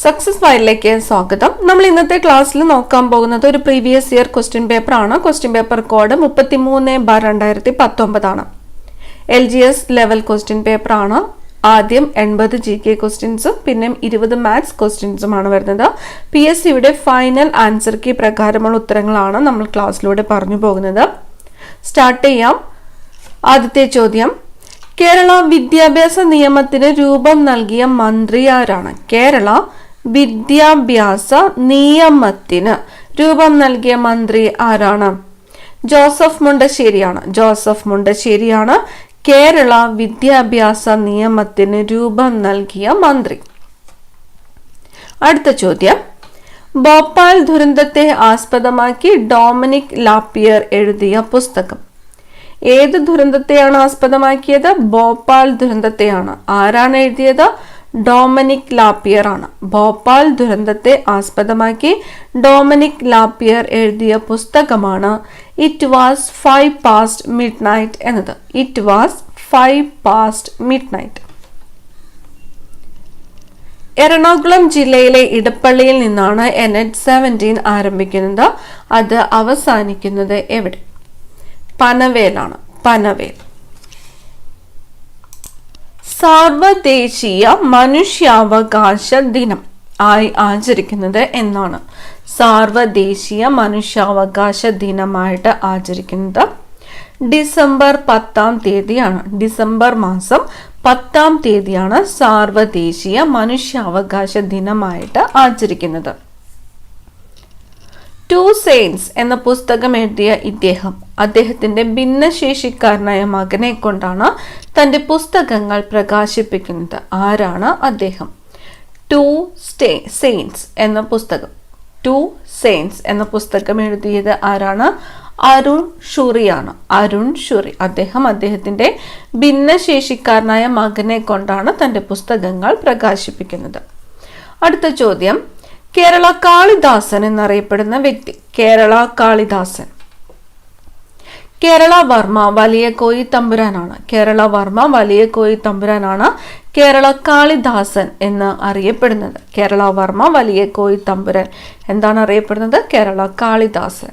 Success ഫയലിലേക്ക് സ്വാഗതം. നമ്മൾ ഇന്നത്തെ ക്ലാസ്സിൽ നോക്കാൻ പോകുന്നത് ഒരു പ്രീവിയസ് ഇയർ ക്വസ്റ്റ്യൻ പേപ്പർ ആണ്. ക്വസ്റ്റ്യൻ പേപ്പർ കോഡ് 33/2019 ആണ്. LGS ലെവൽ ക്വസ്റ്റ്യൻ പേപ്പർ ആണ്. ആദ്യം 80 GK ക്വസ്റ്റ്യൻസും പിന്നെ 20 മാത്സ് ക്വസ്റ്റ്യൻസുമാണ് വരുന്നത്. PSCയുടെ ഫൈനൽ ആൻസർ കീ പ്രകാരമുള്ള ഉത്തരങ്ങളാണ് നമ്മൾ ക്ലാസ്സിലൂടെ പറഞ്ഞു പോകുന്നത്. സ്റ്റാർട്ട് ചെയ്യാം. ആദ്യത്തെ ചോദ്യം, കേരള വിദ്യാഭ്യാസ നിയമത്തിന് രൂപം നൽകിയ മന്ത്രി ആരാണ്? കേരള വിദ്യാഭ്യാസ നിയമത്തിന് രൂപം നൽകിയ മന്ത്രി ആരാണ്? ജോസഫ് മുണ്ടശ്ശേരിയാണ് കേരള വിദ്യാഭ്യാസ നിയമത്തിന് രൂപം നൽകിയ മന്ത്രി. അടുത്ത ചോദ്യം, ഭോപ്പാൽ ദുരന്തത്തെ ആസ്പദമാക്കി ഡൊമിനിക് ലാപ്പിയർ എഴുതിയ പുസ്തകം. ഏത് ദുരന്തത്തെയാണ് ആസ്പദമാക്കിയത്? ഭോപ്പാൽ ദുരന്തത്തെയാണ്. ആരാണ് എഴുതിയത്? ഡൊമിനിക് ലാപ്പിയർ ആണ്. ഭോപ്പാൽ ദുരന്തത്തെ ആസ്പദമാക്കി ഡൊമിനിക് ലാപ്പിയർ എഴുതിയ പുസ്തകമാണ് ഇറ്റ് വാസ് 5 past midnight എന്നത്. It was 5 past midnight. Ernakulam ജില്ലയിലെ ഇടപ്പള്ളിയിൽ നിന്നാണ് NH-17 ആരംഭിക്കുന്നത്. അത് അവസാനിക്കുന്നത് എവിടെ? പനവേലാണ്. പനവേൽ. സാർവദേശീയ മനുഷ്യാവകാശ ദിനം ആയി ആചരിക്കുന്നത് എന്നാണ്? സാർവദേശീയ മനുഷ്യാവകാശ ദിനമായിട്ട് ആചരിക്കുന്നത് ഡിസംബർ 10-ാം തീയതിയാണ്. ഡിസംബർ മാസം 10-ാം തീയതിയാണ് സാർവദേശീയ മനുഷ്യാവകാശ ദിനമായിട്ട് ആചരിക്കുന്നത്. ടു സെയിൻസ് എന്ന പുസ്തകം എഴുതിയ അദ്ദേഹത്തിന്റെ ഭിന്നശേഷിക്കാരനായ മകനെ കൊണ്ടാണ് തന്റെ പുസ്തകങ്ങൾ പ്രകാശിപ്പിക്കുന്നത്. ആരാണ് അദ്ദേഹം? ടു സെയിൻസ് എന്ന പുസ്തകം. ടു സെയിൻസ് എന്ന പുസ്തകം എഴുതിയത് ആരാണ്? അരുൺ ഷൂറിയാണ്. അരുൺ ഷൂറി. അദ്ദേഹത്തിന്റെ ഭിന്നശേഷിക്കാരനായ മകനെ കൊണ്ടാണ് തന്റെ പുസ്തകങ്ങൾ പ്രകാശിപ്പിക്കുന്നത്. അടുത്ത ചോദ്യം, കേരള കാളിദാസൻ എന്നറിയപ്പെടുന്ന വ്യക്തി. കേരള കാളിദാസൻ. കേരള വർമ്മ വലിയ കോയി തമ്പുരാനാണ്. കേരള വർമ്മ വലിയ കോയി തമ്പുരാനാണ് കേരള കാളിദാസൻ എന്ന് അറിയപ്പെടുന്നത്. കേരള വർമ്മ വലിയ കോയി തമ്പുരാൻ എന്താണ് അറിയപ്പെടുന്നത്? കേരള കാളിദാസൻ.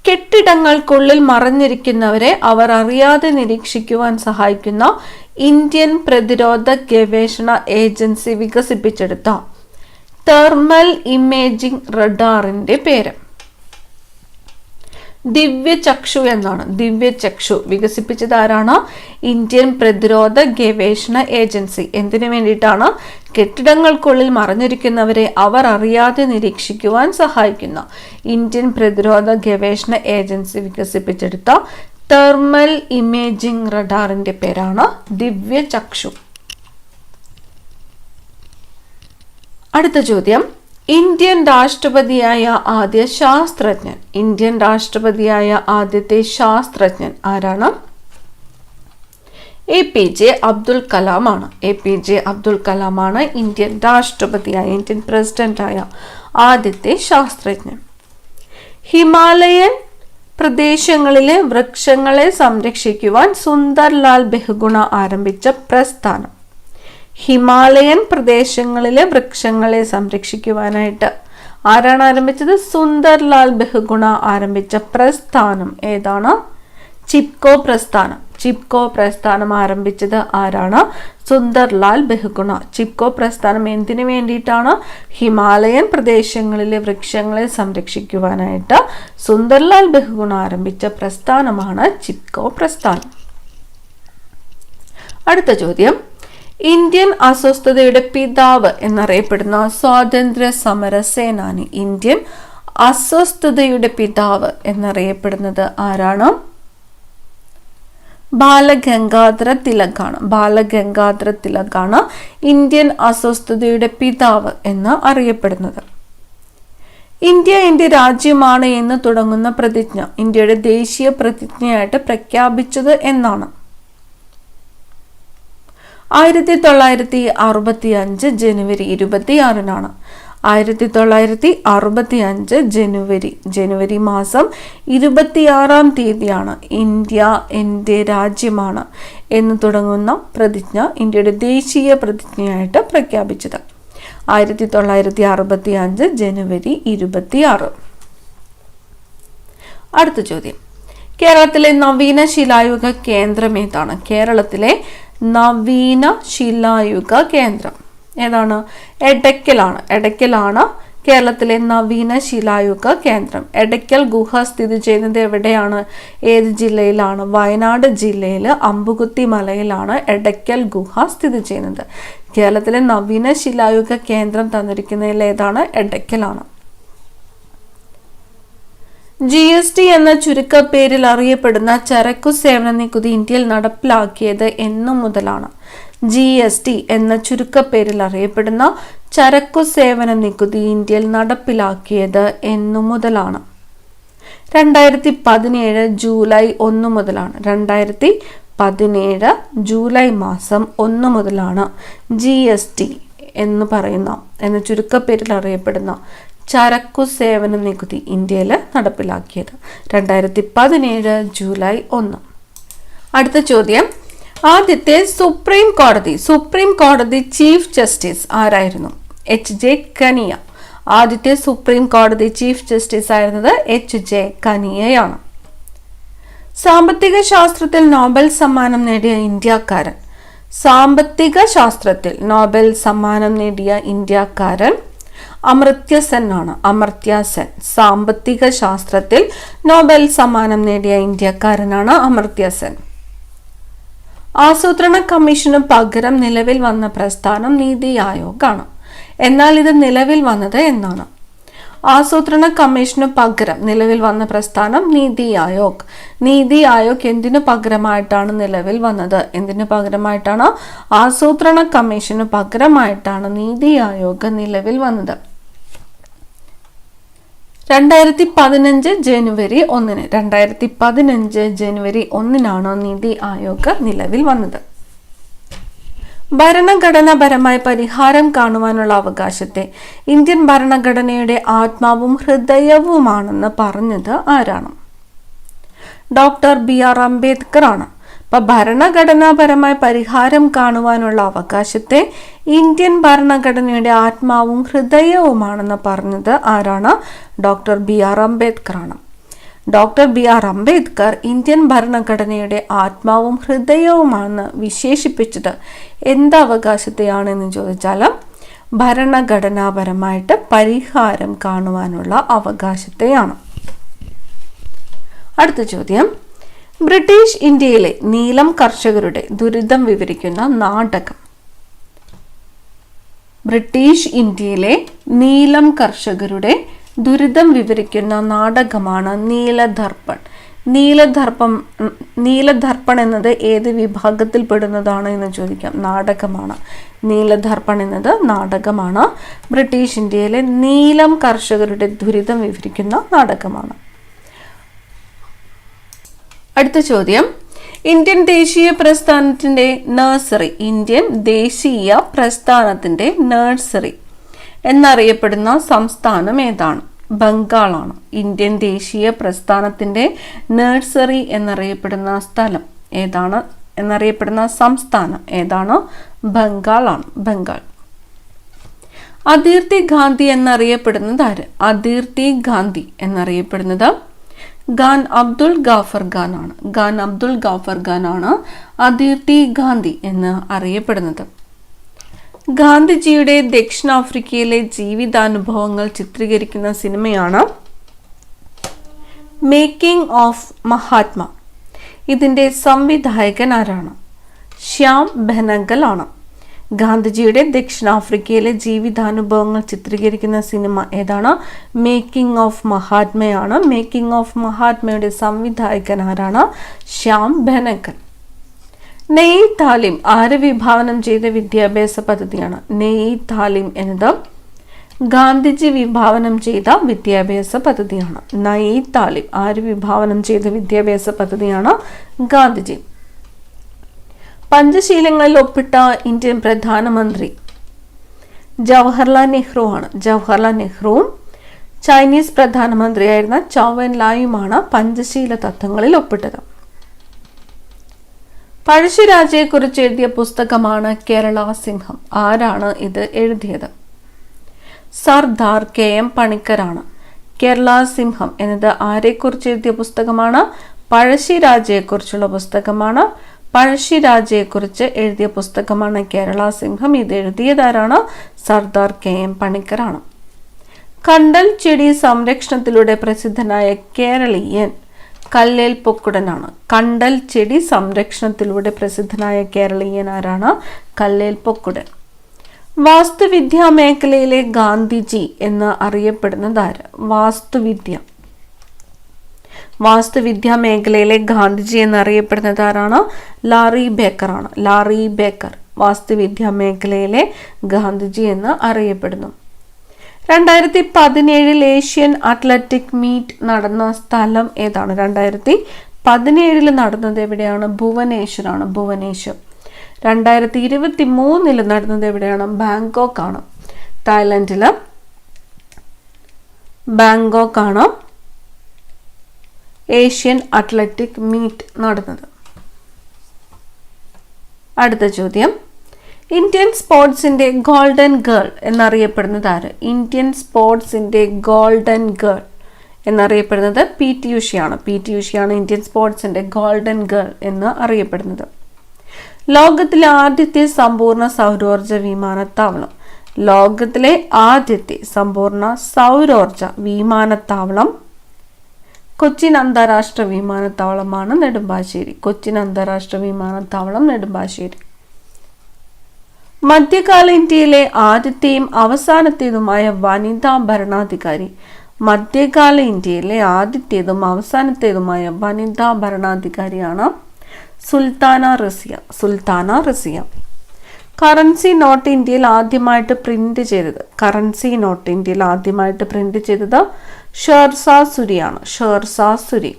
കെട്ടിടങ്ങൾക്കുള്ളിൽ മറഞ്ഞിരിക്കുന്നവരെ അവർ അറിയാതെ നിരീക്ഷിക്കുവാൻ സഹായിക്കുന്ന ഇന്ത്യൻ പ്രതിരോധ ഗവേഷണ ഏജൻസി വികസിപ്പിച്ചെടുത്ത തെർമൽ ഇമേജിംഗ് റഡാറിന്റെ പേര് ദിവ്യചക്ഷു എന്നാണ്. ദിവ്യചക്ഷു വികസിപ്പിച്ചത് ആരാണ്? ഇന്ത്യൻ പ്രതിരോധ ഗവേഷണ ഏജൻസി. എന്തിനു വേണ്ടിയിട്ടാണ്? കെട്ടിടങ്ങൾക്കുള്ളിൽ മറഞ്ഞിരിക്കുന്നവരെ അവർ അറിയാതെ നിരീക്ഷിക്കുവാൻ സഹായിക്കുന്ന ഇന്ത്യൻ പ്രതിരോധ ഗവേഷണ ഏജൻസി വികസിപ്പിച്ചെടുത്ത തെർമൽ ഇമേജിംഗ് റഡാറിന്റെ പേരാണ് ദിവ്യചക്ഷു. അടുത്ത ചോദ്യം, ഇന്ത്യൻ രാഷ്ട്രപതിയായ ആദ്യ ശാസ്ത്രജ്ഞൻ. ഇന്ത്യൻ രാഷ്ട്രപതിയായ ആദ്യത്തെ ശാസ്ത്രജ്ഞൻ ആരാണ്? APJ അബ്ദുൽ കലാം ആണ്. APJ അബ്ദുൽ കലാം ആണ് ഇന്ത്യൻ രാഷ്ട്രപതിയായ, ഇന്ത്യൻ പ്രസിഡന്റായ ആദ്യത്തെ ശാസ്ത്രജ്ഞൻ. ഹിമാലയൻ പ്രദേശങ്ങളിലെ വൃക്ഷങ്ങളെ സംരക്ഷിക്കുവാൻ സുന്ദർലാൽ ബഹുഗുണ ആരംഭിച്ച പ്രസ്ഥാനം. ഹിമാലയൻ പ്രദേശങ്ങളിലെ വൃക്ഷങ്ങളെ സംരക്ഷിക്കുവാനായിട്ട് ആരാണ് ആരംഭിച്ചത്? സുന്ദർലാൽ ബഹുഗുണ ആരംഭിച്ച പ്രസ്ഥാനം ഏതാണ്? ചിപ്കോ പ്രസ്ഥാനം. ചിപ്കോ പ്രസ്ഥാനം ആരംഭിച്ചത് ആരാണ്? സുന്ദർലാൽ ബഹുഗുണ. ചിപ്കോ പ്രസ്ഥാനം എന്തിനു വേണ്ടിയിട്ടാണ്? ഹിമാലയൻ പ്രദേശങ്ങളിലെ വൃക്ഷങ്ങളെ സംരക്ഷിക്കുവാനായിട്ട് സുന്ദർലാൽ ബഹുഗുണ ആരംഭിച്ച പ്രസ്ഥാനമാണ് ചിപ്കോ പ്രസ്ഥാനം. അടുത്ത ചോദ്യം, ഇന്ത്യൻ അസ്വസ്ഥതയുടെ പിതാവ് എന്നറിയപ്പെടുന്ന സ്വാതന്ത്ര്യ സമര സേനാനി. ഇന്ത്യൻ അസ്വസ്ഥതയുടെ പിതാവ് എന്നറിയപ്പെടുന്നത് ആരാണ്? ബാലഗംഗാധര തിലകാണ്. ബാലഗംഗാധര തിലകാണ് ഇന്ത്യൻ അസ്വസ്ഥതയുടെ പിതാവ് എന്ന് അറിയപ്പെടുന്നത്. ഇന്ത്യ എന്റെ രാജ്യമാണ് എന്ന് തുടങ്ങുന്ന പ്രതിജ്ഞ ഇന്ത്യയുടെ ദേശീയ പ്രതിജ്ഞയായിട്ട് പ്രഖ്യാപിച്ചത് എന്നാണ്? 1965 ജനുവരി 26-നാണ്. 1965 ജനുവരി മാസം 26-ാം തീയതിയാണ് ഇന്ത്യ എൻ്റെ രാജ്യമാണ് എന്ന് തുടങ്ങുന്ന പ്രതിജ്ഞ ഇന്ത്യയുടെ ദേശീയ പ്രതിജ്ഞയായിട്ട് പ്രഖ്യാപിച്ചത്. 1965 ജനുവരി 26. അടുത്ത ചോദ്യം, കേരളത്തിലെ നവീന ശിലായുഗ കേന്ദ്രം ഏതാണ്? കേരളത്തിലെ നവീന ശിലായുഗ കേന്ദ്രം ഏതാണ്? എടയ്ക്കലാണ് കേരളത്തിലെ നവീന ശിലായുഗ കേന്ദ്രം. എടയ്ക്കൽ ഗുഹ സ്ഥിതി ചെയ്യുന്നത് എവിടെയാണ്? ഏത് ജില്ലയിലാണ്? വയനാട് ജില്ലയിലെ അമ്പുകുത്തി മലയിലാണ് എടയ്ക്കൽ ഗുഹ സ്ഥിതി ചെയ്യുന്നത്. കേരളത്തിലെ നവീന ശിലായുഗ കേന്ദ്രം തന്നിരിക്കുന്നതിൽ ഏതാണ്? എടയ്ക്കലാണ്. GST എന്ന ചുരുക്കപ്പേരിൽ അറിയപ്പെടുന്ന ചരക്കു സേവന നികുതി ഇന്ത്യയിൽ നടപ്പിലാക്കിയത് എന്നു മുതലാണ്? GST എന്ന ചുരുക്കപ്പേരിൽ അറിയപ്പെടുന്ന ചരക്കു സേവന നികുതി ഇന്ത്യയിൽ നടപ്പിലാക്കിയത് എന്നു മുതലാണ്? 2017 ജൂലൈ 1 മുതലാണ്. 2017 ജൂലൈ മാസം 1 മുതലാണ് GST എന്ന ചുരുക്കപ്പേരിൽ അറിയപ്പെടുന്ന ചരക്കു സേവന നികുതി ഇന്ത്യയിൽ നടപ്പിലാക്കിയത്. 2017 ജൂലൈ 1. അടുത്ത ചോദ്യം, ആദ്യത്തെ സുപ്രീം കോടതി ചീഫ് ജസ്റ്റിസ് ആരായിരുന്നു? HJ കനിയ. ആദ്യത്തെ സുപ്രീം കോടതി ചീഫ് ജസ്റ്റിസ് ആയിരുന്നത് HJ കനിയയാണ്. സാമ്പത്തിക ശാസ്ത്രത്തിൽ നോബൽ സമ്മാനം നേടിയ ഇന്ത്യക്കാരൻ? സാമ്പത്തിക ശാസ്ത്രത്തിൽ നോബൽ സമ്മാനം നേടിയ ഇന്ത്യക്കാരൻ അമർത്യ സെൻ ആണ്. അമർത്യ സെൻ. സാമ്പത്തിക ശാസ്ത്രത്തിൽ നോബൽ സമ്മാനം നേടിയ ഇന്ത്യക്കാരനാണ് അമർത്യ സെൻ. ആസൂത്രണ കമ്മീഷന് പകരം നിലവിൽ വന്ന പ്രസ്ഥാനം നീതി ആയോഗ് ആണ്. എന്നാൽ ഇത് നിലവിൽ വന്നത് എന്നാണ്? ആസൂത്രണ കമ്മീഷന് പകരം നിലവിൽ വന്ന പ്രസ്ഥാനം നീതി ആയോഗ്. നീതി ആയോഗ് എന്തിനു പകരമായിട്ടാണ് നിലവിൽ വന്നത്? എന്തിനു പകരമായിട്ടാണ്? ആസൂത്രണ കമ്മീഷന് പകരമായിട്ടാണ് നീതി ആയോഗ് നിലവിൽ വന്നത്. 2015 ജനുവരി 1. 2015 ജനുവരി 1 നീതി ആയോഗ് നിലവിൽ വന്നത്. ഭരണഘടനാപരമായി പരിഹാരം കാണുവാനുള്ള അവകാശത്തെ ഇന്ത്യൻ ഭരണഘടനയുടെ ആത്മാവും ഹൃദയവുമാണെന്ന് പറഞ്ഞത് ആരാണ്? ഡോക്ടർ BR അംബേദ്കർ ആണ്. അപ്പൊ ഭരണഘടനാപരമായി പരിഹാരം കാണുവാനുള്ള അവകാശത്തെ ഇന്ത്യൻ ഭരണഘടനയുടെ ആത്മാവും ഹൃദയവുമാണെന്ന് പറഞ്ഞത് ആരാണ്? ഡോക്ടർ BR അംബേദ്കർ ആണ്. ഡോക്ടർ BR അംബേദ്കർ ഇന്ത്യൻ ഭരണഘടനയുടെ ആത്മാവും ഹൃദയവുമാണെന്ന് വിശേഷിപ്പിച്ചത് എന്ത് അവകാശത്തെയാണെന്ന് ചോദിച്ചാൽ ഭരണഘടനാപരമായിട്ട് പരിഹാരം കാണുവാനുള്ള അവകാശത്തെയാണ്. അടുത്ത ചോദ്യം, ബ്രിട്ടീഷ് ഇന്ത്യയിലെ നീലം കർഷകരുടെ ദുരിതം വിവരിക്കുന്ന നാടകം? ബ്രിട്ടീഷ് ഇന്ത്യയിലെ നീലം കർഷകരുടെ ദുരിതം വിവരിക്കുന്ന നാടകമാണ് നീലദർപ്പൺ. നീലദർപ്പൺ എന്നത് ഏത് വിഭാഗത്തിൽ പെടുന്നതാണ് എന്ന് ചോദിക്കാം. നാടകമാണ്. നീലദർപ്പൺ എന്നത് നാടകമാണ്. ബ്രിട്ടീഷ് ഇന്ത്യയിലെ നീലം കർഷകരുടെ ദുരിതം വിവരിക്കുന്ന നാടകമാണ്. അടുത്ത ചോദ്യം, ഇന്ത്യൻ ദേശീയ പ്രസ്ഥാനത്തിന്റെ നഴ്സറി എന്നറിയപ്പെടുന്ന സംസ്ഥാനം ഏതാണ്? ബംഗാളാണ്. ഇന്ത്യൻ ദേശീയ പ്രസ്ഥാനത്തിന്റെ നഴ്സറി എന്നറിയപ്പെടുന്ന സ്ഥലം ഏതാണ്? എന്നറിയപ്പെടുന്ന സംസ്ഥാനം ഏതാണ്? ബംഗാളാണ്. ബംഗാൾ. അദീർത്തി ഗാന്ധി എന്നറിയപ്പെടുന്നത് ആര്? അദീർത്തി ഗാന്ധി എന്നറിയപ്പെടുന്നത് ഖാൻ അബ്ദുൾ ഗാഫർ ഖാൻ ആണ്. ഖാൻ അബ്ദുൾ ഗാഫർ ഖാൻ ആണ് അദീർത്തി ഗാന്ധി എന്ന് അറിയപ്പെടുന്നത്. ഗാന്ധിജിയുടെ ദക്ഷിണാഫ്രിക്കയിലെ ജീവിതാനുഭവങ്ങൾ ചിത്രീകരിക്കുന്ന സിനിമയാണ് മേക്കിംഗ് ഓഫ് മഹാത്മ. ഇതിന്റെ സംവിധായകൻ ആരാണ്? ശ്യാം ബെനഗൽ ആണ്. ഗാന്ധിജിയുടെ ദക്ഷിണാഫ്രിക്കയിലെ ജീവിതാനുഭവങ്ങൾ ചിത്രീകരിക്കുന്ന സിനിമ ഏതാണ്? മേക്കിംഗ് ഓഫ് മഹാത്മയാണ്. മേക്കിംഗ് ഓഫ് മഹാത്മയുടെ സംവിധായകൻ ആരാണ്? ശ്യാം ബെനഗൽ. നെയ് താലിം ആര് വിഭാവനം ചെയ്ത വിദ്യാഭ്യാസ പദ്ധതിയാണ്? നെയ് താലിം എന്നത് ഗാന്ധിജി വിഭാവനം ചെയ്ത വിദ്യാഭ്യാസ പദ്ധതിയാണ്. നെയ് താലിം ആര് വിഭാവനം ചെയ്ത വിദ്യാഭ്യാസ പദ്ധതിയാണ്? ഗാന്ധിജി. പഞ്ചശീലങ്ങളിൽ ഒപ്പിട്ട ഇന്ത്യൻ പ്രധാനമന്ത്രി ജവഹർലാൽ നെഹ്റു ആണ്. ജവഹർലാൽ നെഹ്റുവും ചൈനീസ് പ്രധാനമന്ത്രിയായിരുന്ന ചൗ എൻ ലായുമാണ് പഞ്ചശീല തത്വങ്ങളിൽ ഒപ്പിട്ടത്. പഴശ്ശിരാജയെക്കുറിച്ച് എഴുതിയ പുസ്തകമാണ് കേരള സിംഹം. ആരാണ് ഇത് എഴുതിയത്? സർദാർ KM പണിക്കരാണ്. കേരള സിംഹം എന്നത് ആരെക്കുറിച്ച് എഴുതിയ പുസ്തകമാണ്? പഴശ്ശിരാജയെക്കുറിച്ചുള്ള പുസ്തകമാണ്. പഴശ്ശിരാജയെക്കുറിച്ച് എഴുതിയ പുസ്തകമാണ് കേരള സിംഹം. ഇത് എഴുതിയതാരാണ്? സർദാർ KM പണിക്കരാണ്. കണ്ടൽ ചെടി സംരക്ഷണത്തിലൂടെ പ്രസിദ്ധനായ കേരളീയൻ കല്ലേൽ പൊക്കുടനാണ്. കണ്ടൽ ചെടി സംരക്ഷണത്തിലൂടെ പ്രസിദ്ധനായ കേരളീയൻ ആരാണ്? കല്ലേൽ പൊക്കുടൻ. വാസ്തുവിദ്യാ മേഖലയിലെ ഗാന്ധിജി എന്ന് അറിയപ്പെടുന്നത് ആര്? വാസ്തുവിദ്യാ മേഖലയിലെ ഗാന്ധിജി എന്നറിയപ്പെടുന്നത് ആരാണ്? ലാറി ബേക്കർ ആണ്. ലാറി ബേക്കർ വാസ്തുവിദ്യാ മേഖലയിലെ ഗാന്ധിജി എന്ന് അറിയപ്പെടുന്നു. 2017 ഏഷ്യൻ അത്ലറ്റിക് മീറ്റ് നടന്ന സ്ഥലം ഏതാണ്? 2017 നടന്നത് എവിടെയാണ്? ഭുവനേശ്വറാണ്. ഭുവനേശ്വർ. 2023 നടന്നത് എവിടെയാണ്? ബാങ്കോക്ക് ആണ്. തായ്ലൻഡില് ബാങ്കോക്ക് ആണ് ഏഷ്യൻ അത്ലറ്റിക് മീറ്റ് നടന്നത്. അടുത്ത ചോദ്യം, ഇന്ത്യൻ സ്പോർട്സിന്റെ ഗോൾഡൻ ഗേൾ എന്നറിയപ്പെടുന്നത് ആര്? ഇന്ത്യൻ സ്പോർട്സിന്റെ ഗോൾഡൻ ഗേൾ എന്നറിയപ്പെടുന്നത് PT ഉഷയാണ്. PT ഉഷയാണ് ഇന്ത്യൻ സ്പോർട്സിന്റെ ഗോൾഡൻ ഗേൾ എന്ന് അറിയപ്പെടുന്നത്. ലോകത്തിലെ ആദ്യത്തെ സമ്പൂർണ്ണ സൗരോർജ വിമാനത്താവളം. ലോകത്തിലെ ആദ്യത്തെ സമ്പൂർണ്ണ സൗരോർജ വിമാനത്താവളം കൊച്ചിൻ അന്താരാഷ്ട്ര വിമാനത്താവളമാണ് നെടുമ്പാശ്ശേരി. കൊച്ചിൻ അന്താരാഷ്ട്ര വിമാനത്താവളം നെടുമ്പാശ്ശേരി. മധ്യകാല ഇന്ത്യയിലെ ആദ്യത്തെയും അവസാനത്തേതുമായ വനിതാ ഭരണാധികാരി. മധ്യകാല ഇന്ത്യയിലെ ആദ്യത്തേതും അവസാനത്തേതുമായ വനിതാ ഭരണാധികാരിയാണ് സുൽത്താന റസിയ. സുൽത്താന റസിയ. കറൻസി നോട്ട് ഇന്ത്യയിൽ ആദ്യമായിട്ട് പ്രിന്റ് ചെയ്തത്. കറൻസി നോട്ട് ഇന്ത്യയിൽ ആദ്യമായിട്ട് പ്രിന്റ് ചെയ്തത് ഷേർഷാ സൂരിയാണ്. ഷേർഷാ സൂരി.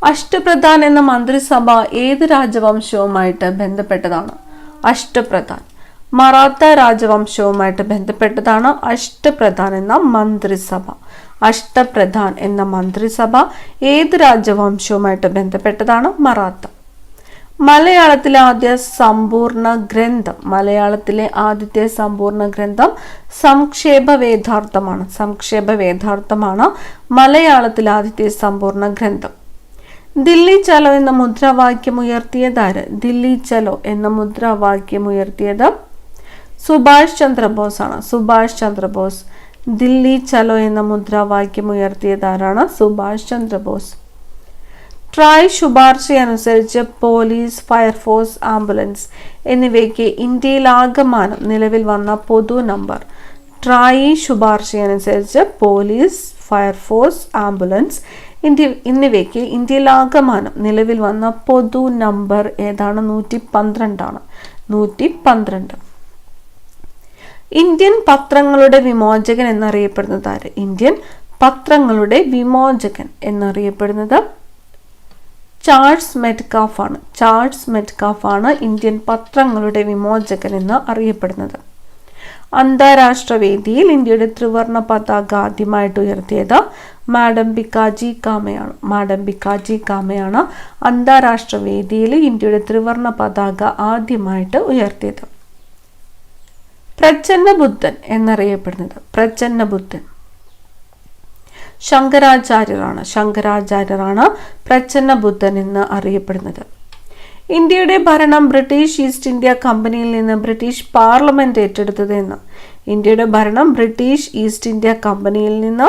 അഷ്ടപ്രധാൻ എന്ന മന്ത്രിസഭ ഏത് രാജവംശവുമായിട്ട് ബന്ധപ്പെട്ടതാണ്? അഷ്ടപ്രധാൻ മറാത്ത രാജവംശവുമായിട്ട് ബന്ധപ്പെട്ടതാണ് അഷ്ടപ്രധാൻ എന്ന മന്ത്രിസഭ. അഷ്ടപ്രധാൻ എന്ന മന്ത്രിസഭ ഏത് രാജവംശവുമായിട്ട് ബന്ധപ്പെട്ടതാണ്? മറാത്ത. മലയാളത്തിലെ ആദ്യ സമ്പൂർണ്ണ ഗ്രന്ഥം. മലയാളത്തിലെ ആദ്യത്തെ സമ്പൂർണ്ണ ഗ്രന്ഥം സംക്ഷേപവേദാർത്ഥമാണ്. സംക്ഷേപവേദാർത്ഥമാണ് മലയാളത്തിലെ ആദ്യത്തെ സമ്പൂർണ്ണ ഗ്രന്ഥം. ദില്ലി ചലോ എന്ന മുദ്രാവാക്യം ഉയർത്തിയതാര്? ദില്ലി ചലോ എന്ന മുദ്രാവാക്യം ഉയർത്തിയത് സുഭാഷ് ചന്ദ്രബോസ് ആണ്. സുഭാഷ് ചന്ദ്രബോസ്. ദില്ലി ചലോ എന്ന മുദ്രാവാക്യം ഉയർത്തിയതാരാണ്? സുഭാഷ് ചന്ദ്രബോസ്. ട്രായ് ശുപാർശയനുസരിച്ച് പോലീസ്, ഫയർഫോഴ്സ്, ആംബുലൻസ് എന്നിവയ്ക്ക് ഇന്ത്യയിലാകമാനം നിലവിൽ വന്ന പൊതു നമ്പർ. ട്രായ് ശുപാർശയനുസരിച്ച് പോലീസ്, ഫയർഫോഴ്സ്, ആംബുലൻസ് എന്നിവയ്ക്ക് ഇന്ത്യയിലാകമാനം നിലവിൽ വന്ന പൊതു നമ്പർ ഏതാണ്? 112 ആണ്. 112. ഇന്ത്യൻ പത്രങ്ങളുടെ വിമോചകൻ എന്നറിയപ്പെടുന്നത് ആര്? ഇന്ത്യൻ പത്രങ്ങളുടെ വിമോചകൻ എന്നറിയപ്പെടുന്നത് ചാൾസ് മെറ്റ്കാഫ് ആണ്. ചാൾസ് മെറ്റ്കാഫ് ആണ് ഇന്ത്യൻ പത്രങ്ങളുടെ വിമോചകൻ എന്ന് അറിയപ്പെടുന്നത്. അന്താരാഷ്ട്ര വേദിയിൽ ഇന്ത്യയുടെ ത്രിവർണ പതാക ആദ്യമായിട്ട് ഉയർത്തിയത് മാഡം ഭിക്കാജി കാമയാണ്. മാഡം ഭിക്കാജി കാമയാണ് അന്താരാഷ്ട്ര വേദിയിൽ ഇന്ത്യയുടെ ത്രിവർണ പതാക ആദ്യമായിട്ട് ഉയർത്തിയത്. പ്രച്ഛന്ന ബുദ്ധൻ എന്നറിയപ്പെടുന്നത്. പ്രച്ഛന്ന ബുദ്ധൻ ശങ്കരാചാര്യരാണ്. ശങ്കരാചാര്യരാണ് പ്രച്ഛന്ന ബുദ്ധൻ എന്ന് അറിയപ്പെടുന്നത്. ഇന്ത്യയുടെ ഭരണം ബ്രിട്ടീഷ് ഈസ്റ്റ് ഇന്ത്യ കമ്പനിയിൽ നിന്ന് ബ്രിട്ടീഷ് പാർലമെന്റ് ഏറ്റെടുത്തത് എന്ന്. ഇന്ത്യയുടെ ഭരണം ബ്രിട്ടീഷ് ഈസ്റ്റ് ഇന്ത്യ കമ്പനിയിൽ നിന്ന്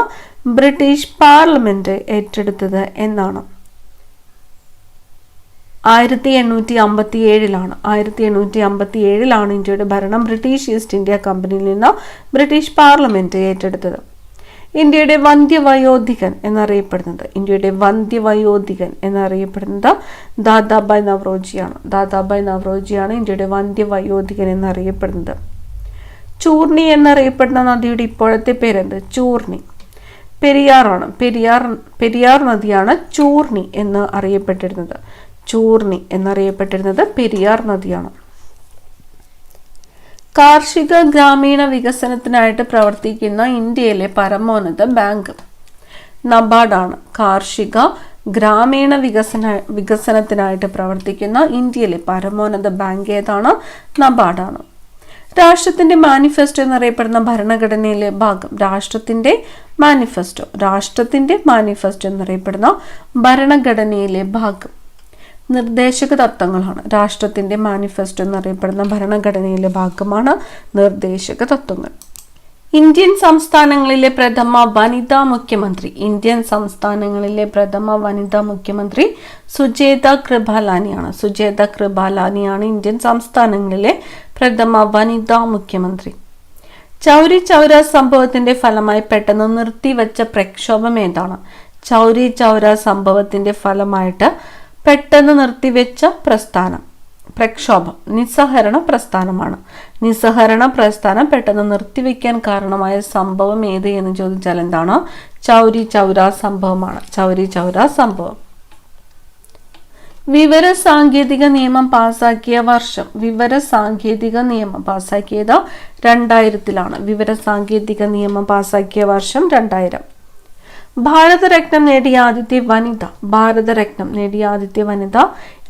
ബ്രിട്ടീഷ് പാർലമെന്റ് ഏറ്റെടുത്തത് എന്നാണ്? 1857 1857 ഇന്ത്യയുടെ ഭരണം ബ്രിട്ടീഷ് ഈസ്റ്റ് ഇന്ത്യ കമ്പനിയിൽ നിന്ന് ബ്രിട്ടീഷ് പാർലമെന്റ് ഏറ്റെടുത്തത്. ഇന്ത്യയുടെ വന്ധ്യവയോധികൻ എന്നറിയപ്പെടുന്നത്. ഇന്ത്യയുടെ വന്ധ്യവയോധികൻ എന്നറിയപ്പെടുന്നത് ദാദാബായ് നവറോജിയാണ്. ദാദാബായ് നവറോജിയാണ് ഇന്ത്യയുടെ വന്ധ്യവയോധികൻ എന്നറിയപ്പെടുന്നത്. ചൂർണി എന്നറിയപ്പെടുന്ന നദിയുടെ ഇപ്പോഴത്തെ പേരെന്ത്? ചൂർണി. പെരിയാറാണ്. പെരിയാർ നദിയാണ് ചൂർണി എന്ന് അറിയപ്പെട്ടിരുന്നത്. ചൂർണി എന്നറിയപ്പെട്ടിരുന്നത് പെരിയാർ നദിയാണ്. കാർഷിക ഗ്രാമീണ വികസനത്തിനായിട്ട് പ്രവർത്തിക്കുന്ന ഇന്ത്യയിലെ പരമോന്നത ബാങ്ക് നബാർഡാണ്. കാർഷിക ഗ്രാമീണ വികസനത്തിനായിട്ട് പ്രവർത്തിക്കുന്ന ഇന്ത്യയിലെ പരമോന്നത ബാങ്ക് ഏതാണ്? നബാർഡാണ്. രാഷ്ട്രത്തിന്റെ മാനിഫെസ്റ്റോ എന്നറിയപ്പെടുന്ന ഭരണഘടനയിലെ ഭാഗം. രാഷ്ട്രത്തിന്റെ മാനിഫെസ്റ്റോ എന്നറിയപ്പെടുന്ന ഭരണഘടനയിലെ ഭാഗം നിർദ്ദേശക തത്വങ്ങളാണ്. രാഷ്ട്രത്തിന്റെ മാനിഫെസ്റ്റോ എന്നറിയപ്പെടുന്ന ഭരണഘടനയിലെ ഭാഗമാണ് നിർദ്ദേശക തത്വങ്ങൾ. ഇന്ത്യൻ സംസ്ഥാനങ്ങളിലെ പ്രഥമ വനിതാ മുഖ്യമന്ത്രി സുജേത കൃപാലാനിയാണ് ഇന്ത്യൻ സംസ്ഥാനങ്ങളിലെ പ്രഥമ വനിതാ മുഖ്യമന്ത്രി. ചൗരി ചൗര സംഭവത്തിന്റെ ഫലമായി പെട്ടെന്ന് നിർത്തിവെച്ച പ്രക്ഷോഭം ഏതാണ്? ചൗരി ചൗര സംഭവത്തിന്റെ ഫലമായിട്ട് പെട്ടെന്ന് നിർത്തിവെച്ച പ്രക്ഷോഭം നിസ്സഹരണ പ്രസ്ഥാനമാണ്. നിസ്സഹരണ പ്രസ്ഥാനം പെട്ടെന്ന് നിർത്തിവെക്കാൻ കാരണമായ സംഭവം ഏത് എന്ന് ചോദിച്ചാൽ എന്താണ്? ചൗരി ചൗര സംഭവമാണ്. ചൗരി ചൗര സംഭവം. വിവര സാങ്കേതിക നിയമം പാസാക്കിയ വർഷം. വിവര സാങ്കേതിക നിയമം പാസാക്കിയത് 2000-ലാണ്. വിവര സാങ്കേതിക നിയമം പാസാക്കിയ വർഷം 2000. ഭാരതരത്നം നേടിയ ആദ്യത്തെ വനിത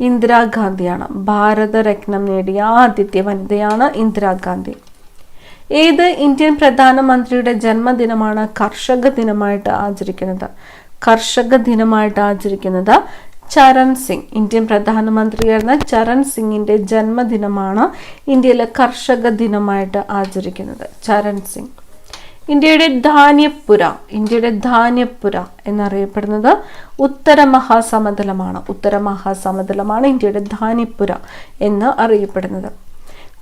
ഇന്ദിരാഗാന്ധിയാണ്. ഭാരതരത്നം നേടിയ ആദ്യത്തെ വനിതയാണ് ഇന്ദിരാഗാന്ധി. ഏത് ഇന്ത്യൻ പ്രധാനമന്ത്രിയുടെ ജന്മദിനമാണ് കർഷക ദിനമായിട്ട് ആചരിക്കുന്നത്? ചരൺ സിംഗ്. ഇന്ത്യൻ പ്രധാനമന്ത്രിയായിരുന്ന ചരൺ സിംഗിന്റെ ജന്മദിനമാണ് ഇന്ത്യയിലെ കർഷക ദിനമായിട്ട് ആചരിക്കുന്നത്. ചരൺ സിംഗ്. ഇന്ത്യയുടെ ധാന്യപ്പുര എന്നറിയപ്പെടുന്നത് ഉത്തര മഹാസമതലമാണ് ഇന്ത്യയുടെ ധാന്യപ്പുര എന്ന് അറിയപ്പെടുന്നത്.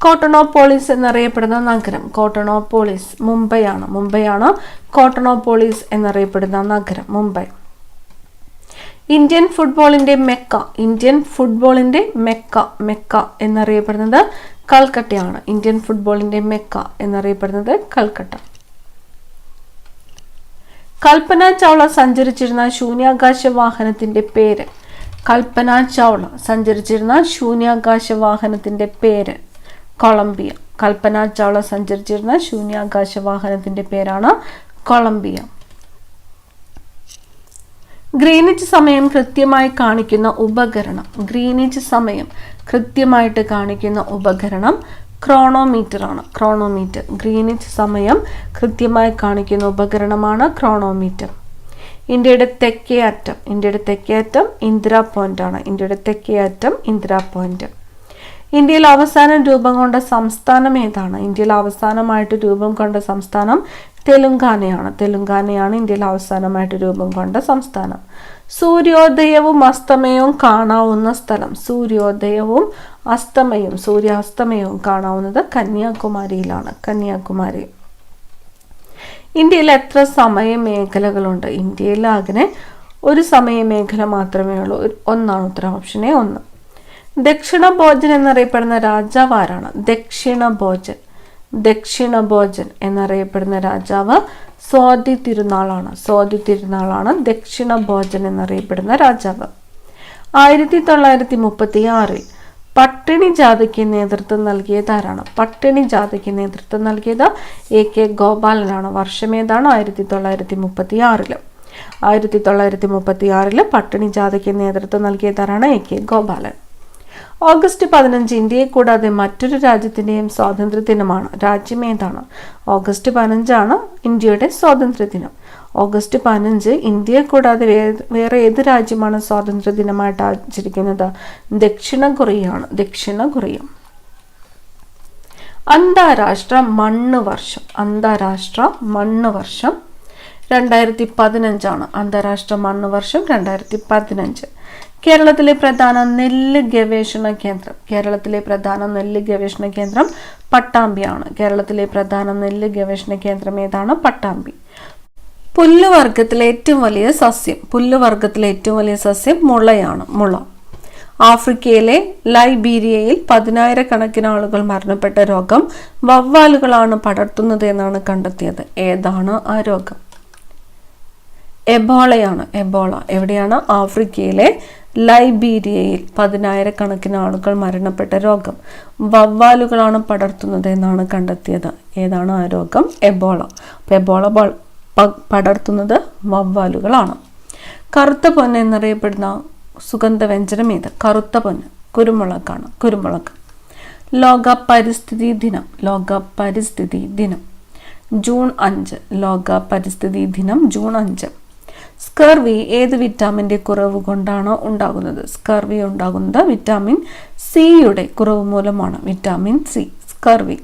കോട്ടണോപോളിസ് എന്നറിയപ്പെടുന്ന നഗരം. കോട്ടണോപോളിസ് മുംബൈയാണ് കോട്ടണോപോളിസ് എന്നറിയപ്പെടുന്ന നഗരം മുംബൈ. ഇന്ത്യൻ ഫുട്ബോളിന്റെ മെക്ക എന്നറിയപ്പെടുന്നത് കൽക്കട്ടയാണ്. ഇന്ത്യൻ ഫുട്ബോളിന്റെ മെക്ക എന്നറിയപ്പെടുന്നത് കൽക്കട്ട. കൽപ്പന ചൗള സഞ്ചരിച്ചിരുന്ന ശൂന്യാകാശ വാഹനത്തിന്റെ പേര് കൊളംബിയ. കൽപ്പന ചൗള സഞ്ചരിച്ചിരുന്ന ശൂന്യാകാശ വാഹനത്തിന്റെ പേരാണ് കൊളംബിയ. ഗ്രീനിച്ച് സമയം കൃത്യമായി കാണിക്കുന്ന ഉപകരണം ക്രോണോമീറ്റർ ആണ്. ഗ്രീനിച്ച് സമയം കൃത്യമായി കാണിക്കുന്ന ഉപകരണമാണ് ക്രോണോമീറ്റർ. ഇന്ത്യയുടെ തെക്കേ അറ്റം ഇന്ദിരാ പോയിന്റ് ആണ്. ഇന്ത്യയിൽ അവസാനം രൂപം കൊണ്ട സംസ്ഥാനം ഏതാണ്? ഇന്ത്യയിൽ അവസാനമായിട്ട് രൂപം കൊണ്ട സംസ്ഥാനം തെലുങ്കാനയാണ് ഇന്ത്യയിൽ അവസാനമായിട്ട് രൂപം കൊണ്ട സംസ്ഥാനം. സൂര്യോദയവും അസ്തമയവും കാണാവുന്ന സ്ഥലം. സൂര്യാസ്തമയവും കാണാവുന്നത് കന്യാകുമാരിയിലാണ്. ഇന്ത്യയിൽ എത്ര സമയമേഖലകളുണ്ട്? ഇന്ത്യയിൽ അങ്ങനെ ഒരു സമയമേഖല മാത്രമേ ഉള്ളൂ. ഒന്നാണ് ഉത്തരം. ഓപ്ഷനെ 1. ദക്ഷിണ ഭോജൻ എന്നറിയപ്പെടുന്ന രാജാവ് ആരാണ്? ദക്ഷിണ ഭോജൻ എന്നറിയപ്പെടുന്ന രാജാവ് സ്വാതി തിരുനാളാണ്. ദക്ഷിണ ഭോജൻ എന്നറിയപ്പെടുന്ന രാജാവ്. 1936 പട്ടിണി ജാഥയ്ക്ക് നേതൃത്വം നൽകിയത് ആരാണ്? AK ഗോപാലനാണ്. വർഷമേതാണ്? 1936 പട്ടിണി ജാഥയ്ക്ക് നേതൃത്വം നൽകിയതാരാണ്? AK ഗോപാലൻ. ഓഗസ്റ്റ് 15 ഇന്ത്യയെ കൂടാതെ മറ്റൊരു രാജ്യത്തിന്റെയും സ്വാതന്ത്ര്യ ദിനമാണ്. രാജ്യം ഏതാണ്? ഓഗസ്റ്റ് 15 ഇന്ത്യയുടെ സ്വാതന്ത്ര്യ ദിനം. ഓഗസ്റ്റ് 15 ഇന്ത്യയെ കൂടാതെ വേറെ ഏത് രാജ്യമാണ് സ്വാതന്ത്ര്യ ദിനമായിട്ട് ആചരിക്കുന്നത്? ദക്ഷിണ കൊറിയ. അന്താരാഷ്ട്ര മണ്ണ് വർഷം 2015 അന്താരാഷ്ട്ര മണ്ണ് വർഷം 2015. കേരളത്തിലെ പ്രധാന നെല്ല് ഗവേഷണ കേന്ദ്രം പട്ടാമ്പിയാണ്. കേരളത്തിലെ പ്രധാന നെല്ല് ഗവേഷണ കേന്ദ്രം ഏതാണ്? പട്ടാമ്പി. പുല്ലുവർഗത്തിലെ ഏറ്റവും വലിയ സസ്യം മുളയാണ്. ആഫ്രിക്കയിലെ ലൈബീരിയയിൽ 10,000-കണക്കിന് ആളുകൾ മരണപ്പെട്ട രോഗം വവ്വാലുകളാണ് പടർത്തുന്നത് എന്നാണ് കണ്ടെത്തിയത്. ഏതാണ് ആ രോഗം? എബോളയാണ്. എവിടെയാണ്? ആഫ്രിക്കയിലെ ലൈബീരിയയിൽ 10,000-കണക്കിന് ആളുകൾ മരണപ്പെട്ട രോഗം വവ്വാലുകളാണ് പടർത്തുന്നത് എന്നാണ് കണ്ടെത്തിയത്. ഏതാണ് ആ രോഗം? എബോള. എബോള പടർത്തുന്നത് വവ്വാലുകളാണ്. കറുത്ത പൊന്ന് എന്നറിയപ്പെടുന്ന സുഗന്ധവ്യഞ്ജനം ഏത്? കറുത്ത പൊന്ന് കുരുമുളക്. ലോക പരിസ്ഥിതി ദിനം. ലോക പരിസ്ഥിതി ദിനം ജൂൺ 5. ലോക പരിസ്ഥിതി ദിനം ജൂൺ 5. സ്കർവി ഏത് വിറ്റാമിൻ്റെ കുറവ് കൊണ്ടാണ് ഉണ്ടാകുന്നത്? സ്കർവി ഉണ്ടാകുന്നത് വിറ്റാമിൻ സിയുടെ കുറവ് മൂലമാണ്. Vitamin C. സ്കർവി.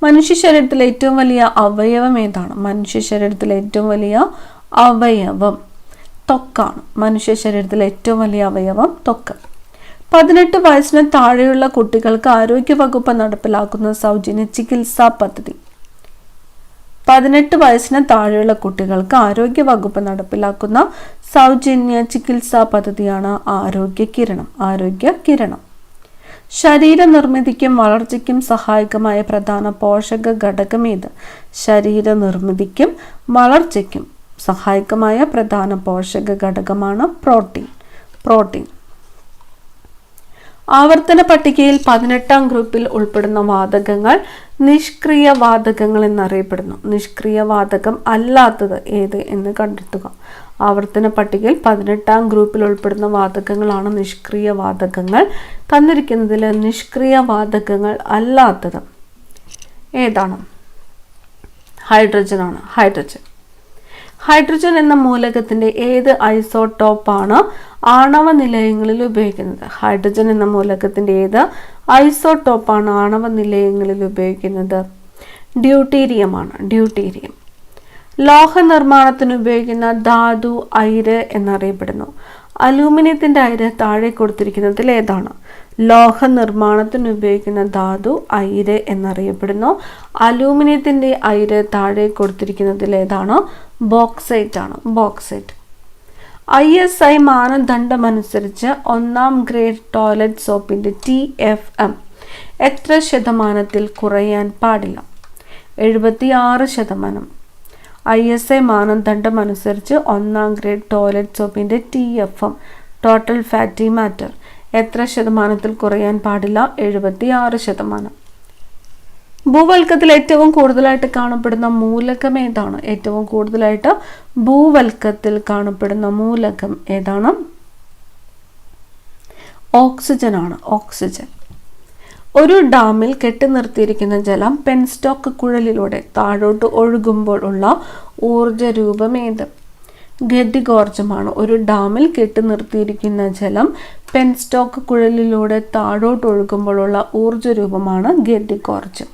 മനുഷ്യ ശരീരത്തിലെ ഏറ്റവും വലിയ അവയവം ഏതാണ്? മനുഷ്യ ശരീരത്തിലെ ഏറ്റവും വലിയ അവയവം ത്വക്കാണ്. മനുഷ്യ ശരീരത്തിലെ ഏറ്റവും വലിയ അവയവം ത്വക്ക്. 18 വയസ്സിന് താഴെയുള്ള കുട്ടികൾക്ക് ആരോഗ്യവകുപ്പ് നടപ്പിലാക്കുന്ന സൗജന്യ ചികിത്സാ പദ്ധതി. 18 വയസ്സിന് താഴെയുള്ള കുട്ടികൾക്ക് ആരോഗ്യവകുപ്പ് നടപ്പിലാക്കുന്ന സൗജന്യ ചികിത്സാ പദ്ധതിയാണ് ആരോഗ്യ കിരണം. ആരോഗ്യ കിരണം. ശരീര നിർമ്മിതിക്കും വളർച്ചയ്ക്കും സഹായകമായ പ്രധാന പോഷക ഘടകം ഏത്? ശരീര നിർമ്മിതിക്കും വളർച്ചയ്ക്കും സഹായകമായ പ്രധാന പോഷക ഘടകമാണ് പ്രോട്ടീൻ. പ്രോട്ടീൻ. ആവർത്തന പട്ടികയിൽ 18ാം ഗ്രൂപ്പിൽ ഉൾപ്പെടുന്ന വാതകങ്ങൾ നിഷ്ക്രിയ വാതകങ്ങൾ എന്നറിയപ്പെടുന്നു. നിഷ്ക്രിയ വാതകം അല്ലാത്തത് ഏത് എന്ന് കണ്ടെത്തുക. ആവർത്തന പട്ടികയിൽ 18ാം ഗ്രൂപ്പിൽ ഉൾപ്പെടുന്ന വാതകങ്ങളാണ് നിഷ്ക്രിയ വാതകങ്ങൾ. തന്നിരിക്കുന്നതിൽ നിഷ്ക്രിയ വാതകങ്ങൾ അല്ലാത്തത് ഏതാണ്? ഹൈഡ്രജൻ ആണ്. ഹൈഡ്രജൻ. ഹൈഡ്രജൻ എന്ന മൂലകത്തിന്റെ ഏത് ഐസോട്ടോപ്പാണ് ആണവ നിലയങ്ങളിൽ ഉപയോഗിക്കുന്നത്? ഹൈഡ്രജൻ എന്ന മൂലകത്തിന്റെ ഏത് ഐസോട്ടോപ്പാണ് ആണവ നിലയങ്ങളിൽ ഉപയോഗിക്കുന്നത്? ഡ്യൂട്ടീരിയം ആണ്. ഡ്യൂട്ടീരിയം. ലോഹ നിർമ്മാണത്തിന് ഉപയോഗിക്കുന്ന ധാതു അയിര് എന്നറിയപ്പെടുന്നു. അലൂമിനിയത്തിന്റെ അയിര് താഴെ കൊടുത്തിരിക്കുന്നതിൽ ഏതാണ്? ലോഹ നിർമ്മാണത്തിന് ഉപയോഗിക്കുന്ന ധാതു അയിര് എന്നറിയപ്പെടുന്നു. അലൂമിനിയത്തിന്റെ അയിര് താഴെ കൊടുത്തിരിക്കുന്നതിൽ ഏതാണ്? ബോക്സൈറ്റ് ആണ്. ബോക്സൈറ്റ്. ISI മാനദണ്ഡമനുസരിച്ച് 1ാം ഗ്രേഡ് ടോയ്ലറ്റ് സോപ്പിന്റെ TFM എത്ര ശതമാനത്തിൽ കുറയാൻ പാടില്ല? 76%. ISI മാനദണ്ഡമനുസരിച്ച് 1ാം ഗ്രേഡ് ടോയ്ലറ്റ് സോപ്പിന്റെ TFM ടോട്ടൽ ഫാറ്റി മാറ്റർ എത്ര ശതമാനത്തിൽ കുറയാൻ പാടില്ല? 76%. ഭൂവൽക്കത്തിൽ ഏറ്റവും കൂടുതലായിട്ട് കാണപ്പെടുന്ന മൂലകം ഏതാണ്? ഏറ്റവും കൂടുതലായിട്ട് ഭൂവൽക്കത്തിൽ കാണപ്പെടുന്ന മൂലകം ഏതാണ്? ഓക്സിജൻ ആണ്. ഓക്സിജൻ. ഒരു ഡാമിൽ കെട്ടി നിർത്തിയിരിക്കുന്ന ജലം പെൻസ്റ്റോക്ക് കുഴലിലൂടെ താഴോട്ട് ഒഴുകുമ്പോൾ ഉള്ള ഊർജ രൂപം ഏത്? ഗതികോർജമാണ്. ഒരു ഡാമിൽ കെട്ടി നിർത്തിയിരിക്കുന്ന ജലം പെൻസ്റ്റോക്ക് കുഴലിലൂടെ താഴോട്ട് ഒഴുകുമ്പോഴുള്ള ഊർജ രൂപമാണ് ഗതികോർജം.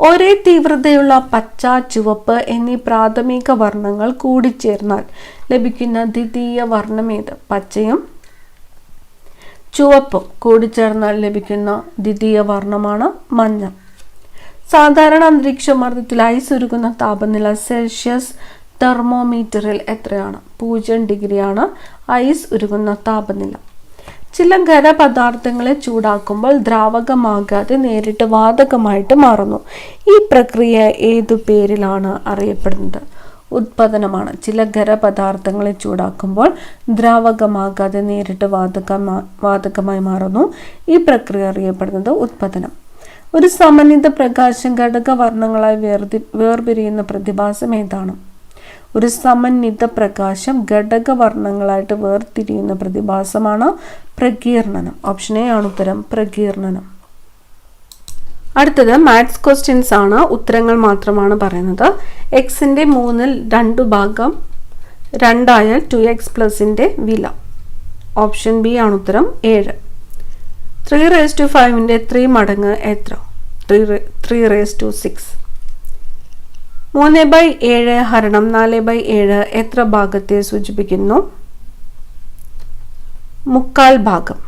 ഒരേ തീവ്രതയുള്ള പച്ച, ചുവപ്പ് എന്നീ പ്രാഥമിക വർണ്ണങ്ങൾ കൂടിച്ചേർന്നാൽ ലഭിക്കുന്ന ദ്വിതീയ വർണ്ണം ഏത്? പച്ചയും ചുവപ്പും കൂടിച്ചേർന്നാൽ ലഭിക്കുന്ന ദ്വിതീയ വർണ്ണമാണ് മഞ്ഞ. സാധാരണ അന്തരീക്ഷമർദ്ദത്തിൽ ഐസ് ഉരുകുന്ന താപനില സെൽഷ്യസ് തെർമോമീറ്ററിൽ എത്രയാണ്? 0 ഡിഗ്രിയാണ് ഐസ് ഉരുകുന്ന താപനില. ചില ഖരപദാർത്ഥങ്ങളെ ചൂടാക്കുമ്പോൾ ദ്രാവകമാകാതെ നേരിട്ട് വാതകമായിട്ട് മാറുന്നു. ഈ പ്രക്രിയ ഏതു പേരിലാണ് അറിയപ്പെടുന്നത്? ഉത്പതനമാണ്. ചില ഖരപദാർത്ഥങ്ങളെ ചൂടാക്കുമ്പോൾ ദ്രാവകമാകാതെ നേരിട്ട് വാതകമായി മാറുന്നു. ഈ പ്രക്രിയ അറിയപ്പെടുന്നത് ഉത്പതനം. ഒരു സമന്വിത പ്രകാശം ഘടകവർണ്ണങ്ങളായി വേർപിരിയുന്ന പ്രതിഭാസം ഏതാണ്? ഒരു സമന്വിത പ്രകാശം ഘടകവർണ്ണങ്ങളായിട്ട് വേർതിരിയുന്ന പ്രതിഭാസമാണ് പ്രകീർണനം. ഓപ്ഷൻ എ ആണ് ഉത്തരം. പ്രകീർണനം. അടുത്തത് മാത്സ് ക്വസ്റ്റ്യൻസ് ആണ്. ഉത്തരങ്ങൾ മാത്രമാണ് പറയുന്നത്. എക്സിന്റെ 3ൽ 2 ഭാഗം 2 ആയാൽ 2x+ന്റെ വില. ഓപ്ഷൻ ബി ആണ് ഉത്തരം. 7. 3⁵ 3 മടങ്ങ് എത്ര? 3⁶. 3/7 ഹരണം 4/7 എത്ര ഭാഗത്തെ സൂചിപ്പിക്കുന്നു? 3/4 ഭാഗം.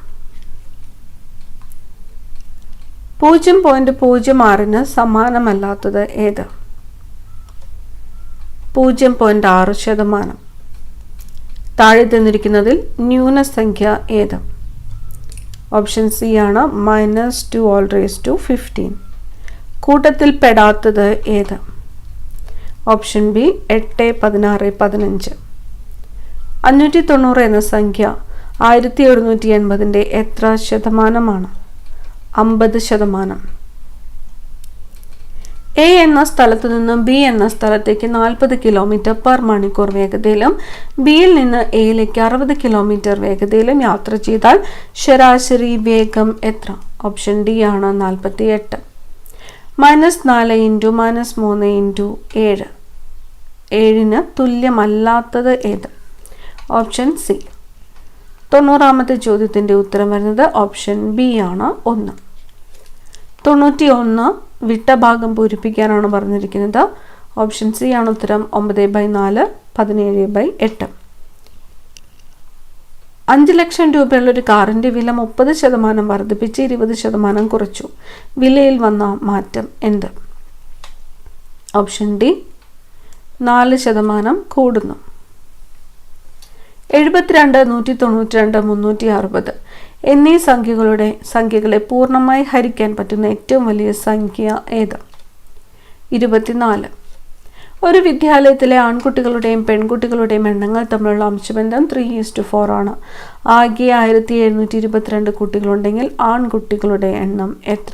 0.06 സമാനമല്ലാത്തത് ഏത്? 0.6%. താഴെ തന്നിരിക്കുന്നതിൽ ന്യൂനസംഖ്യ ഏത്? ഓപ്ഷൻ സി ആണ്. -2⁻15. കൂട്ടത്തിൽ പെടാത്തത് ഏത്? Option B 8, 16, 15. 590 എന്ന സംഖ്യ 1780 എത്ര ശതമാനമാണ്? 50%. എ എന്ന സ്ഥലത്തു നിന്നും ബി എന്ന സ്ഥലത്തേക്ക് 40 കിലോമീറ്റർ പെർ മണിക്കൂർ വേഗതയിലും ബിയിൽ നിന്ന് എയിലേക്ക് 60 കിലോമീറ്റർ വേഗതയിലും യാത്ര ചെയ്താൽ ശരാശരി വേഗം എത്ര? ഓപ്ഷൻ ഡി ആണ് 48. -4 ഇൻറ്റു -3 ഇൻറ്റു 7 7ന് തുല്യമല്ലാത്തത് ഏത്? Option C. 90ാമത്തെ ചോദ്യത്തിൻ്റെ ഉത്തരം വരുന്നത് ഓപ്ഷൻ ബി ആണ് 1. 91 വിട്ട ഭാഗം പൂരിപ്പിക്കാനാണ് പറഞ്ഞിരിക്കുന്നത്. ഓപ്ഷൻ സി ആണ് ഉത്തരം. 9/4 17/8. 5 ലക്ഷം രൂപയുള്ള ഒരു കാറിൻ്റെ വില 30% വർദ്ധിപ്പിച്ച് 20% കുറച്ചു. വിലയിൽ വന്ന മാറ്റം എന്ത്? ഓപ്ഷൻ ഡി 4% കൂടുന്നു. 72 192 360 എന്നീ സംഖ്യകളെ പൂർണ്ണമായി ഹരിക്കാൻ പറ്റുന്ന ഏറ്റവും വലിയ സംഖ്യ ഏത്? 24. ഒരു വിദ്യാലയത്തിലെ ആൺകുട്ടികളുടെയും പെൺകുട്ടികളുടെയും എണ്ണങ്ങൾ തമ്മിലുള്ള അംശബന്ധം 3:4 ആണ്. ആകെ 1722 കുട്ടികളുണ്ടെങ്കിൽ ആൺകുട്ടികളുടെ എണ്ണം എത്ര?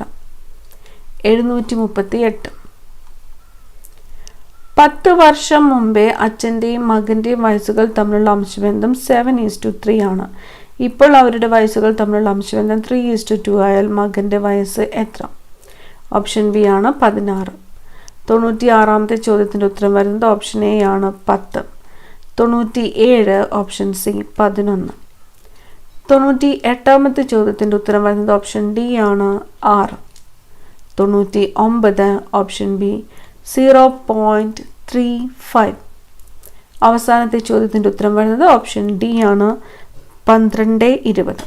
738. 10 വർഷം മുമ്പേ അച്ഛൻ്റെയും മകൻ്റെയും വയസ്സുകൾ തമ്മിലുള്ള അംശബന്ധം 7:3 ആണ്. ഇപ്പോൾ അവരുടെ വയസ്സുകൾ തമ്മിലുള്ള അംശബന്ധം 3:2 ആയാൽ മകൻ്റെ വയസ്സ് എത്ര? ഓപ്ഷൻ ബി ആണ് 16. 96ാമത്തെ ചോദ്യത്തിൻ്റെ ഉത്തരം വരുന്നത് ഓപ്ഷൻ എ ആണ് 10. 97 ഓപ്ഷൻ സി 11. 98ാമത്തെ ചോദ്യത്തിൻ്റെ ഉത്തരം വരുന്നത് ഓപ്ഷൻ ഡി ആണ് 6. 99 ഓപ്ഷൻ ബി 0.35. അവസാനത്തെ ചോദ്യത്തിൻ്റെ ഉത്തരം വരുന്നത് ഓപ്ഷൻ ഡി ആണ് 12 20.